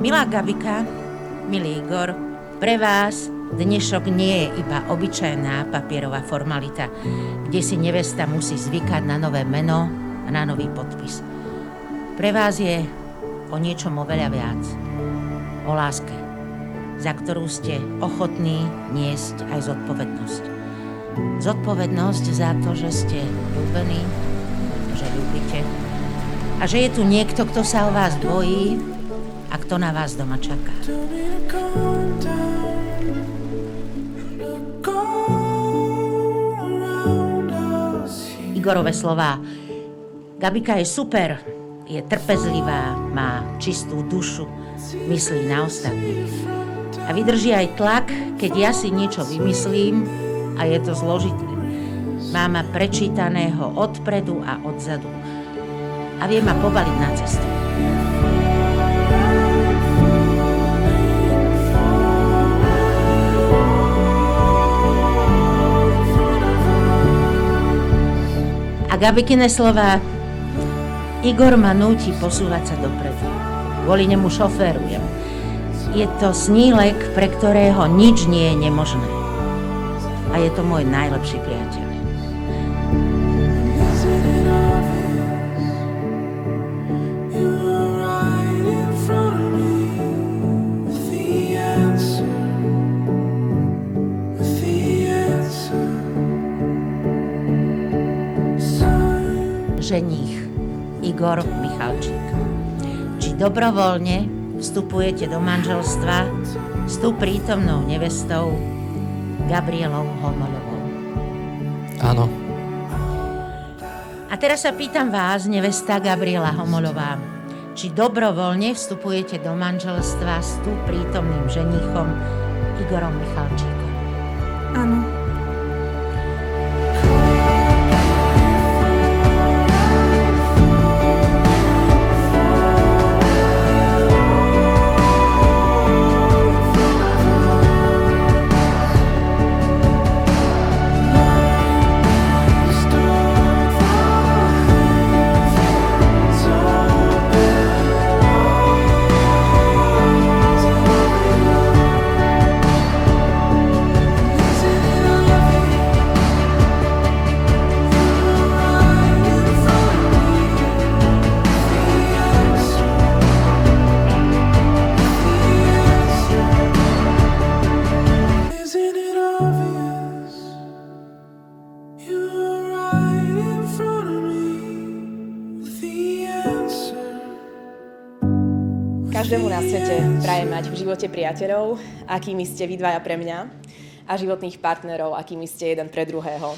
Milá Gabika, milý Igor, pre vás dnešok nie je iba obyčajná papierová formalita, kde si nevesta musí zvykať na nové meno a na nový podpis. Pre vás je o niečom oveľa viac. O láske, za ktorú ste ochotní niesť aj zodpovednosť. Zodpovednosť za to, že ste ľúbení, že ľúbite a že je tu niekto, kto sa o vás bojí a kto na vás doma čaká. Igorove slová. Gabika je super, je trpezlivá, má čistú dušu, myslí na ostatných. A vydrží aj tlak, keď ja si niečo vymyslím a je to zložité. Má ma prečítaného odpredu a odzadu. A vie ma pobaliť na cestu. A Gabikine slová. Igor ma núti posúvať sa dopredu. Kvôli nemu šoférujem. Je to snílek, pre ktorého nič nie je nemožné. A je to môj najlepší priateľ. Ženích Igor Michalčík. Či dobrovoľne vstupujete do manželstva s tú prítomnou nevestou Gabrielou Homoľovou? Áno. A teraz sa pýtam vás, nevesta Gabriela Homoľová, či dobrovoľne vstupujete do manželstva s tú prítomným ženichom Igorom Michalčíkom? Áno. Každému na svete prajem mať v živote priateľov, akými ste vy dvaja pre mňa, a životných partnerov, akými ste jeden pre druhého.